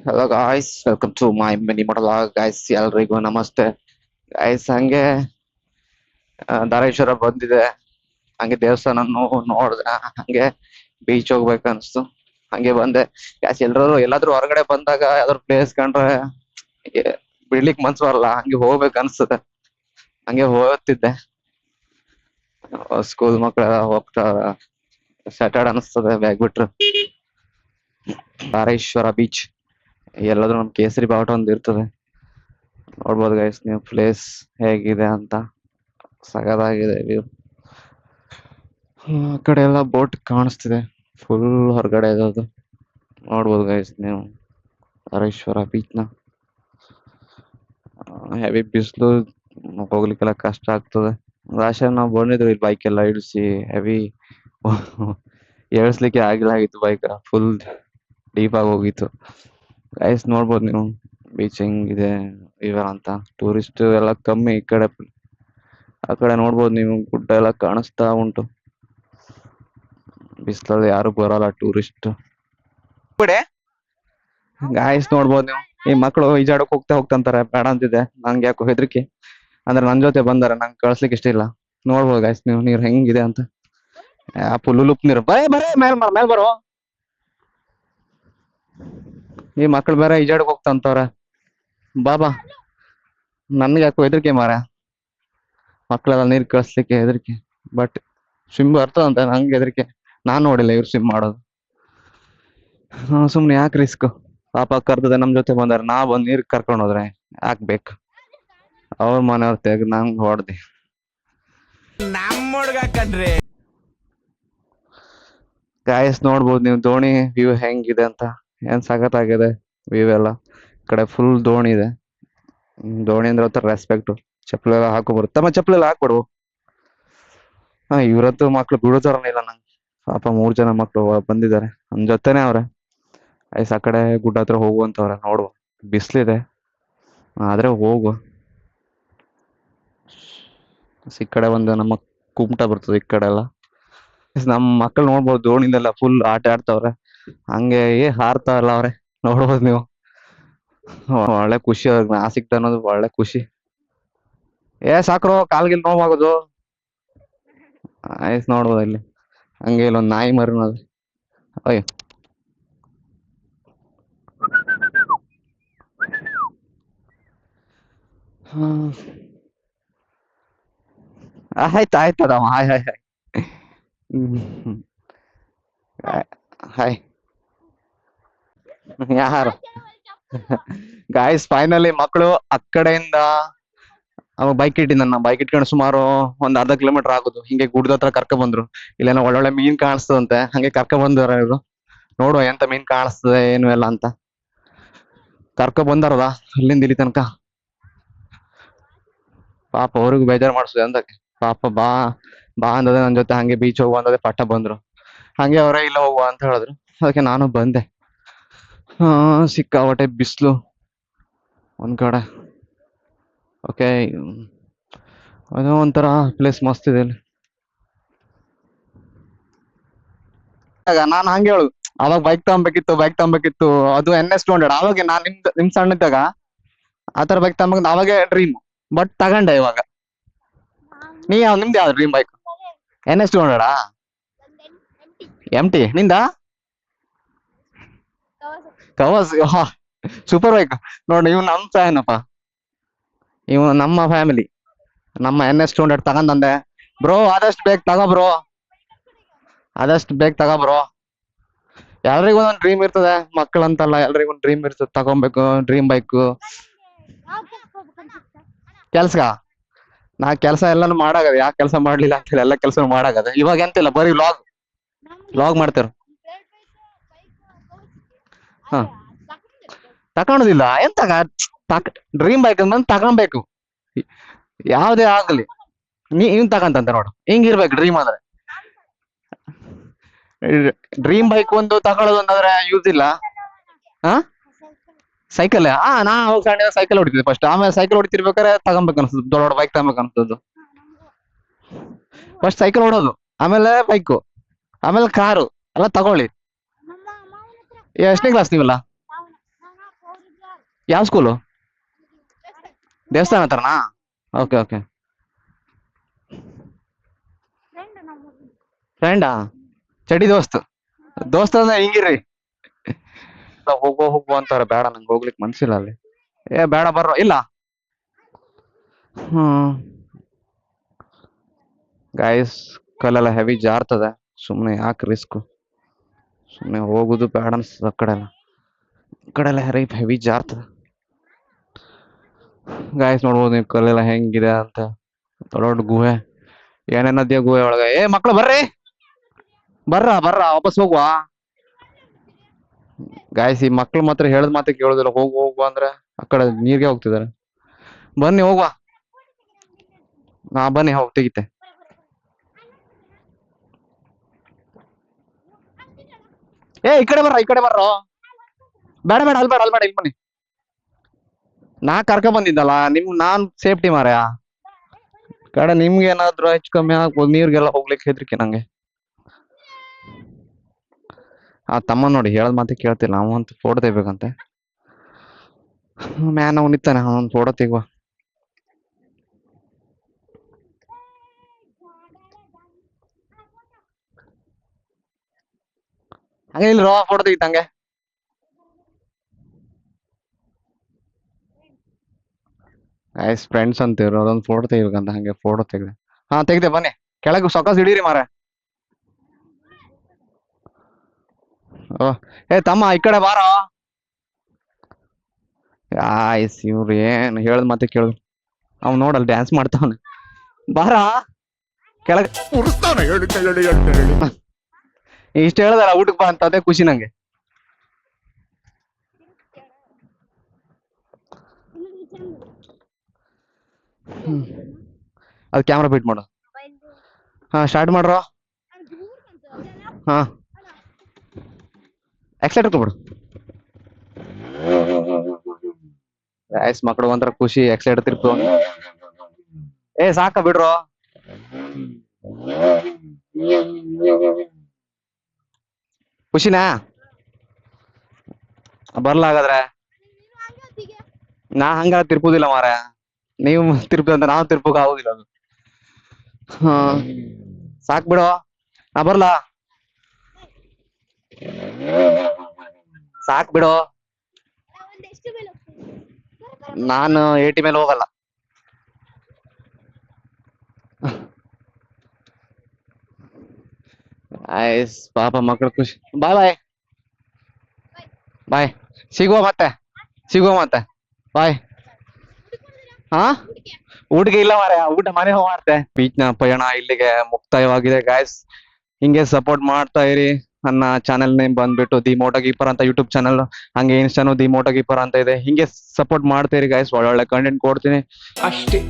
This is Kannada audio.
Hello guys, welcome to my mini vlog guys. ಎಲ್ರಿಗೂ ನಮಸ್ತೆ ಗಾಯ್ಸ್. ಹಂಗೆ ಧಾರೇಶ್ವರ ಬಂದಿದೆ, ಹಂಗೆ ದೇವಸ್ಥಾನ ನೋಡ್ದೆ, ಹಂಗೆ ಬೀಚ್ ಹೋಗ್ಬೇಕು ಅನ್ಸ್ತು, ಹಂಗೆ ಬಂದೆ ಗಾಯ್ಸ್. ಎಲ್ಲಾದ್ರೂ ಹೊರಗಡೆ ಬಂದಾಗ ಯಾವ್ದಾದ್ರು ಪ್ಲೇಸ್ ಕಂಡ್ರೆ ಬಿಡ್ಲಿಕ್ ಮನ್ಸು ಬರಲ್ಲ, ಹಂಗೆ ಹೋಗ್ಬೇಕು ಅನ್ಸ್ತದೆ. ಹಂಗೆ ಹೋಗ್ತಿದ್ದೆ, ಸ್ಕೂಲ್ ಮಕ್ಳೆಲ್ಲ ಹೋಗ್ತಾ ಸ್ಯಾಟರ್ಡ್ ಅನಿಸ್ತದೆ ಬ್ಯಾಗ್ ಬಿಟ್ರು. ಧಾರೇಶ್ವರ ಬೀಚ್ ಎಲ್ಲಾದ್ರೂ ನಮ್ ಕೇಸರಿ ಬಾವುಟ ಒಂದ್ ಇರ್ತದೆ, ನೋಡ್ಬೋದು ಗೈಸ್ ನೀವು ಪ್ಲೇಸ್ ಹೇಗಿದೆ ಅಂತ. ಸಗದಾಗಿದೆ ವ್ಯೂ. ಆ ಕಡೆ ಎಲ್ಲ ಬೋಟ್ ಕಾಣಿಸ್ತಿದೆ, ಫುಲ್ ಹೊರಗಡೆ ಇರೋದು ನೋಡ್ಬೋದು ಗೈಸ್ ನೀವು ಹರೇಶ್ವರ ಬೀಚ್ ನ. ಹೆವಿ ಬಿಸಿಲು, ಹೋಗ್ಲಿಕ್ಕೆಲ್ಲ ಕಷ್ಟ ಆಗ್ತದೆ. ಲಾಸ್ಟ್ ನಾವು ಬಂದಿದ್ವಿ ಬೈಕ್ ಎಲ್ಲ ಇಳಿಸಿ, ಹೆವಿ ಏಳ್ಸ್ಲಿಕ್ಕೆ ಆಗಿತ್ತು, ಬೈಕ್ ಫುಲ್ ಡೀಪ್ ಆಗಿ ಹೋಗಿತ್ತು ಗೈಸ್. ನೋಡ್ಬೋದು ನೀವು ಬೀಚ್ ಹೆಂಗಿದೆ ಇವ ಅಂತ. ಟೂರಿಸ್ಟ್ ಎಲ್ಲ ಕಮ್ಮಿ ಈ ಕಡೆ, ಆ ಕಡೆ ನೋಡ್ಬೋದು ನೀವು ಗುಡ್ಡ ಎಲ್ಲ ಕಾಣಿಸ್ತಾ ಉಂಟು. ಬಿಸಿಲಲ್ಲಿ ಯಾರು ಬರಲ್ಲ ಟೂರಿಸ್ಟ್ ಕಡೆ ಗಾಯ್ಸ್. ನೋಡ್ಬೋದು ನೀವು ಈ ಮಕ್ಕಳು ಈಜಾಡಕ್ ಹೋಗ್ತಂತಾರೆ, ಬೇಡ ಅಂತಿದೆ. ನಂಗೆ ಯಾಕೋ ಹೆದರಿಕೆ, ಅಂದ್ರೆ ನನ್ ಜೊತೆ ಬಂದಾರೆ, ನಂಗೆ ಕಳ್ಸ್ಲಿಕ್ಕೆ ಇಷ್ಟ ಇಲ್ಲ. ನೋಡ್ಬೋದು ಗಾಯ್ಸ್ ನೀವು ನೀರ್ ಹೆಂಗಿದೆ ಅಂತ. ಪುಲ್ಲುಪ್ ನೀರು, ಬರೇ ಮೇಲ್ ಬರೋ. ಈ ಮಕ್ಳು ಬೇರೆ ಈಜಾಡಕ್ ಹೋಗ್ತಂತವ್ರೆ, ಬಾಬಾ ನನ್ಗೆ ಯಾಕೋ ಹೆದರಿಕೆ ಮಾರ, ಮಕ್ಳೆಲ್ಲ ನೀರ್ ಕಳ್ಸ್ಲಿಕ್ಕೆ ಹೆದರಿಕೆ. ಬಟ್ ಸ್ವಿಮ್ ಬರ್ತದಂತೆ, ನಂಗೆ ಹೆದರಿಕೆ. ನಾನ್ ನೋಡಿಲ್ಲ ಇವ್ರು ಸ್ವಿಮ್ ಮಾಡೋದು. ಸುಮ್ನೆ ಯಾಕೆ ರಿಸ್ಕ್, ಪಾಪ ಕರ್ತದೆ ನಮ್ ಜೊತೆ ಬಂದಾರೆ, ನಾ ಬಂದ್ ನೀರ್ ಕರ್ಕೊಂಡ್ ಹೋದ್ರೆ ಹಾಕ್ಬೇಕು. ಅವ್ರ ಮನೆಯವ್ರ ತೆಗ್ದು ನಂಗ್ ಹೊಡ್ದಿ. ಗಾಯಸ್ ನೋಡ್ಬೋದು ನೀವು ದೋಣಿ ವ್ಯೂ ಹೆಂಗಿದೆ ಅಂತ, ಏನ್ ಸಖತ್ತಾಗಿದೆ ವ್ಯೂ ಎಲ್ಲ. ಈ ಕಡೆ ಫುಲ್ ದೋಣಿ ಇದೆ. ದೋಣಿ ಅಂದ್ರೆ ಒಂಥರ ರೆಸ್ಪೆಕ್ಟ್. ಚಪ್ಪಲೆಲ್ಲ ಹಾಕೋಬಾರ್ದು, ತಮ್ಮ ಚಪ್ಪಲೆಲ್ಲ ಹಾಕ್ಬಿಡು. ಇವ್ರತ್ತು ಮಕ್ಳು ಬಿಡೋತರನೇ ಇಲ್ಲ ನಂಗೆ. ಪಾಪ 3 ಜನ ಮಕ್ಳು ಬಂದಿದ್ದಾರೆ ನನ್ ಜೊತೆನೆ ಅವ್ರೆ. ಐಸ್ ಆ ಕಡೆ ಗುಡ್ಡ ಹತ್ರ ಹೋಗುವಂತವ್ರೆ, ನೋಡುವ. ಬಿಸ್ಲಿದೆ ಆದ್ರೆ ಹೋಗುವ. ಈ ಕಡೆ ಒಂದು ನಮ್ಮ ಕುಮಟ ಬರ್ತದೆ, ಈ ಕಡೆ ಎಲ್ಲ ನಮ್ ಮಕ್ಳು ನೋಡ್ಬೋದು ದೋಣಿಲೆಲ್ಲ ಫುಲ್ ಆಟ ಆಡ್ತಾವ್ರೆ, ಹಂಗೆ ಹಾರ್ತಾವಲ್ಲ ಅವ್ರೆ, ನೋಡ್ಬೋದು ನೀವು. ಒಳ್ಳೆ ಖುಷಿ ಅವ್ರಿಗೆ, ನಾ ಸಿಕ್ತ ಅನ್ನೋದು ಒಳ್ಳೆ ಖುಷಿ. ಸಾಕ್ರೋ ಕಾಲ್ಗಿಲ್ ನೋವಾಗೋದು. ಆಯ್ತು ನೋಡ್ಬೋದು ಇಲ್ಲಿ, ಹಂಗೆ ಇಲ್ಲೊಂದ್ ನಾಯಿ ಮರಿನದು. ಅಯ್ಯ ಆಯ್ತದಮ್ಮ, ಹಾಯ್ ಹಾಯ್ ಹಾಯ್. ಹಾಯ್ ಯಾರು ಗಾಯ್ಸ್, ಫೈನಲಿ ಮಕ್ಕಳು ಆ ಕಡೆಯಿಂದ ಅವ ಬೈಕ್ ಇಟ್ಟಿದ್ದ, ಬೈಕ್ ಇಟ್ಕೊಂಡು ಸುಮಾರು ಒಂದ್ ಅರ್ಧ ಕಿಲೋಮೀಟರ್ ಆಗುದು, ಹಿಂಗೆ ಗುಡ್ದ ಹತ್ರ ಕರ್ಕ ಬಂದ್ರು. ಇಲ್ಲೇನೋ ಒಳ್ಳೊಳ್ಳೆ ಮೀನ್ ಕಾಣಿಸ್ತದಂತೆ, ಹಂಗೆ ಕರ್ಕ ಬಂದಾರ ಇವ್ರು. ನೋಡುವ ಎಂತ ಮೀನ್ ಕಾಣಿಸ್ತದೆ ಏನು ಎಲ್ಲ ಅಂತ ಕರ್ಕ ಬಂದಾರದ ಅಲ್ಲಿಂದ ಇಲ್ಲಿ ತನಕ. ಪಾಪ ಅವ್ರಿಗೂ ಬೇಜಾರು ಮಾಡಿಸುದು ಅಂತಕ್ಕೆ. ಪಾಪ ಬಾ ಬಾ ಅಂದದೆ ನನ್ ಜೊತೆ, ಹಂಗೆ ಬೀಚ್ ಹೋಗುವ ಅಂದದೆ ಪಟ್ಟ ಬಂದ್ರು. ಹಂಗೆ ಅವರೇ ಇಲ್ಲ ಹೋಗುವ ಅಂತ ಹೇಳಿದ್ರು, ಅದಕ್ಕೆ ನಾನು ಬಂದೆ. ಸಿಕ್ಕಾಪಟ್ಟೆ ಬಿಸಿಲು ಒಂದ್ ಕಡೆ. ಓಕೆ, ಅದು ಒಂಥರ ಪ್ಲೇಸ್ ಮಸ್ತ್ ಇದೆ ಇಲ್ಲಿ. ನಾನು ಹಂಗೆ ಹೇಳುದು, ಅವಾಗ ಬೈಕ್ ತಗೊಬೇಕಿತ್ತು, ಅದು NS 200. ಅವಾಗ ನಾನ್ ನಿಮ್ ಸಣ್ಣದಾಗ ಆತರ ಬೈಕ್ ತಗೊಂಬೇಕಂತ ಅವಾಗೆ ಡ್ರೀಮ್. ಬಟ್ ತಗೊಂಡೆ ಇವಾಗ. ನಿಮ್ದು ಯಾವ್ದು ಡ್ರೀಮ್ ಬೈಕ್? NS 200 MT ನಿಂದ? ಕವಸ್, ಸೂಪರ್ ಬೈಕ್ ನೋಡಿ. ಇವ್ ನಮ್ ಫ್ಯಾನಪ್ಪ, ಇವ್ ನಮ್ಮ ಫ್ಯಾಮಿಲಿ. ನಮ್ಮ NS 200 ತಗೊಂಡಂದೆ ಬ್ರೋ. ಆದಷ್ಟು ಬೇಗ ತಗೋ ಬ್ರೋ. ಎಲ್ರಿಗೂ ಒಂದೊಂದು ಡ್ರೀಮ್ ಇರ್ತದೆ, ಮಕ್ಕಳಂತಲ್ಲ, ಎಲ್ರಿಗೂ ಒಂದು ಡ್ರೀಮ್ ಇರ್ತದೆ, ತಗೊಬೇಕು ಡ್ರೀಮ್ ಬೈಕ್. ಕೆಲ್ಸ ನಾ ಕೆಲಸ ಎಲ್ಲಾನು ಮಾಡಾಗದ, ಯಾಕೆ ಕೆಲಸ ಮಾಡ್ಲಿಲ್ಲ ಅಂತ ಎಲ್ಲ ಕೆಲಸ ಮಾಡಾಗದ. ಇವಾಗ ಎಂತಿಲ್ಲ, ಬರೀ ಲಾಗ್ ಮಾಡ್ತಾರ. ಹ ತಕೊಳುದಿಲ್ಲ ಎಂತ, ಡ್ರೀಮ್ ಬೈಕ್ ಬಂದು ತಗೊಬೇಕು, ಯಾವ್ದೇ ಆಗ್ಲಿ. ಇವ್ನ್ ತಗಂತಂತ ನೋಡು, ಹಿಂಗಿರ್ಬೇಕು ಡ್ರೀಮ್ ಅಂದ್ರೆ. ಡ್ರೀಮ್ ಬೈಕ್ ಒಂದು ತಗೊಳ್ಳೋದು ಅಂದ್ರೆ ಯೂಸ್ ಇಲ್ಲ. ಸೈಕಲ್ ನಾ ಹೋಗಿ ಸಣ್ಣ ಸೈಕಲ್ ಹೊಡಿತಿದ್ದೆ ಫಸ್ಟ್, ಆಮೇಲೆ ಸೈಕಲ್ ಹೊಡಿತಿರ್ಬೇಕಾದ್ರೆ ತಗೊಬೇಕು ಅನ್ಸುದು, ದೊಡ್ಡ ಬೈಕ್ ತಗೊಬೇಕು ಅನ್ಸುದು. ಫಸ್ಟ್ ಸೈಕಲ್ ಹೊಡೋದು, ಆಮೇಲೆ ಬೈಕು, ಆಮೇಲೆ ಕಾರು ಎಲ್ಲ ತಗೊಳ್ಳಿ. ಎಷ್ಟನೇ ಕ್ಲಾಸ್ ನೀವಲ್ಲ? ಯಾವ ಸ್ಕೂಲು? ದೇವಸ್ಥಾನ ಹತ್ರನಾ? Okay okay. ಫ್ರೆಂಡಾ? ಚಡಿ ದೋಸ್ತ್. ದೋಸ್ತ ಅಂದ್ರೆ ಹಿಂಗಿರಿ. ಹೋಗೋ ಹೋಗೋ ಅಂತಾರೆ, ಬೇಡ ನಂಗೆ ಹೋಗ್ಲಿಕ್ಕೆ ಮನ್ಸಿಲ್ಲ ಅಲ್ಲಿ. ಏ ಬೇಡ ಬರ್ರೋ ಇಲ್ಲ. ಹ್ಮ್ ಗಾಯ್ಸ್, ಕಲ್ಲೆಲ್ಲ ಹೆವಿ ಜಾರ್ತದೆ, ಸುಮ್ಮನೆ ಯಾಕೆ ರಿಸ್ಕ್, ಸುಮ್ಮನೆ ಹೋಗುದು ಬೇಡ ಅನ್ಸ್ತದ. ಆ ಕಡೆ ಎಲ್ಲ, ಈ ಕಡೆ ಎಲ್ಲ ಹೆವಿ ಜಾರ್ತದೆ. ಗಾಯ್ಸ್ ನೋಡ್ಬೋದು ನೀವು ಕಲ್ಲೆಲ್ಲ ಹೆಂಗಿದೆ ಅಂತ. ದೊಡ್ಡ ದೊಡ್ಡ ಗುಹೆ, ಏನೇನದ್ಯ ಗುಹೆ ಒಳಗೆ. ಏ ಮಕ್ಳು ಬರ್ರಿ, ಬರ್ರ ವಾಪಸ್ ಹೋಗುವ. ಗಾಯ್ಸ್ ಈ ಮಕ್ಳು ಮಾತ್ರ ಹೇಳದ್ ಮಾತ್ರ ಕೇಳೋದಿಲ್ಲ, ಹೋಗು ಹೋಗು ಅಂದ್ರೆ ಆ ಕಡೆ ನೀರ್ಗೆ ಹೋಗ್ತಿದಾರೆ. ಬನ್ನಿ ಹೋಗುವ. ಬನ್ನಿ ಹೋಗ್ ತೆಗಿತೆ. ಏ ಈ ಕಡೆ ಬರ್ರೋ. ಬೇಡ ಬೇಡ ಅಲ್ಬೇಡ ಇಲ್ಲಿ ಬನ್ನಿ. ನಾ ಕರ್ಕ ಬಂದಿದ್ದಲ್ಲ ನಾನ್ ಸೇಫ್ಟಿ ಮಾರ್ಯ. ಕಡೆ ನಿಮ್ಗೆ ಏನಾದ್ರು ಹೆಚ್ಚು ಕಮ್ಮಿ ಆಗ್ಬೋದು, ನೀರ್ಗೆಲ್ಲ ಹೋಗ್ಲಿಕ್ಕೆ ಹೆದ್ರಿಕೆ ನಂಗೆ. ಆ ತಮ್ಮ ನೋಡಿ ಹೇಳದ್ ಮಾತ್ರ ಕೇಳ್ತಿಲ್ಲ, ಅವಂತ ಫೋಟೋ ತೆಗಿಬೇಕಂತೆ. ಮ್ಯಾನ್ ಅವ್ನು ನಿಂತಾನೆ, ಅವನ್ ಫೋಟೋ ತೆಗುವ. ಹಂಗೆ ಇಲ್ರೋ, ಫೋಟೋ ತೆಗಿತಂಗೆ. ಗೈಸ್ ಫ್ರೆಂಡ್ಸ್ ಅಂತೀವ್ರು, ಅದೊಂದು ಫೋಟೋ ತೆಗಿಬೇಕಂತ, ಹಂಗೆ ಫೋಟೋ ತೆಗ್ದೆ. ತೆಗ್ದೆ ಬನ್ನಿ, ಕೆಳಗೆ ಸೊಕಾಸ್ ಹಿಡೀರಿ ಮಾರ. ಓ ಏ ತಮ್ಮ ಈ ಕಡೆ ಬಾರೋ. ಆಯ್ಸ್ ಇವ್ರು ಏನ್ ಹೇಳದ್ ಮತ್ತೆ ಕೇಳು. ಅವ್ನು ನೋಡಲ್ ಡ್ಯಾನ್ಸ್ ಮಾಡ್ತಾವನೆ. ಬಾರ ಕೆಳಗೆ. ಇಷ್ಟ ಹೇಳ್ದಲ್ಲ ಊಟಕ್ಕೆ ಬಾ ಅಂತ, ಅದೇ ಖುಷಿ ನಂಗೆ. ಅದು ಕ್ಯಾಮ್ರಾ ಬಿಟ್ ಮಾಡು. ಸ್ಟಾರ್ಟ್ ಮಾಡ್ರೋ. ಎಕ್ಸೈಟ್ ಕೊಬಿಡು. ಆಯ್ಸ್ ಮಕ್ಳು ಒಂಥರ ಖುಷಿ, ಎಕ್ಸೈಟ್ ತಿರ್ಪು. ಏ ಸಾಕ ಬಿಡ್ರೋ. ಖುಷಿನಾ? ಬರ್ಲ ಹಾಗಾದ್ರೆ. ನಾ ಹಂಗ ತಿರ್ಪುದಿಲ್ಲ ಮಾರ, ನೀವು ತಿರ್ಪಂತ ನಾವು ತಿರ್ಪಕ್ ಆಗುದಿಲ್ಲ ಅದು. ಸಾಕ್ ಬಿಡು, ನಾ ಬರ್ಲಾ? ಸಾಕ್ ಬಿಡು. ನಾನು 80 ಮೇಲೆ ಹೋಗಲ್ಲ. ಆಯ್ಸ್ ಪಾಪ ಮಕ್ಕಳು ಖುಷಿ. ಬಾಯ್ ಬಾಯ್ ಸಿಗುವ ಮತ್ತೆ ಬಾಯ್. ಊಟಕ್ಕೆ ಇಲ್ಲ ಮಾರ, ಊಟ ಮನೆ ಹೋಗಿ ಮಾಡ್ತೆ. ಬೀಚ್ ನ ಪಯಣ ಇಲ್ಲಿಗೆ ಮುಕ್ತಾಯವಾಗಿದೆ ಗಾಯ್ಸ್. ಹಿಂಗೆ ಸಪೋರ್ಟ್ ಮಾಡ್ತಾ ಇರಿ. ನನ್ನ ಚಾನೆಲ್ ನೇಮ್ ಬಂದ್ಬಿಟ್ಟು ದಿ ಮೋಟೋ ಕೀಪರ್ ಅಂತ ಯೂಟ್ಯೂಬ್ ಚಾನಲ್, ಹಂಗೆ ಇನ್ಸ್ಟಾನು ದಿ ಮೋಟೋ ಕೀಪರ್ ಅಂತ ಇದೆ. ಹಿಂಗೆ ಸಪೋರ್ಟ್ ಮಾಡ್ತಾ ಇರಿ ಗಾಯ್ಸ್, ಒಳ್ಳೊಳ್ಳೆ ಕಂಟೆಂಟ್ ಕೊಡ್ತೀನಿ ಅಷ್ಟೇ.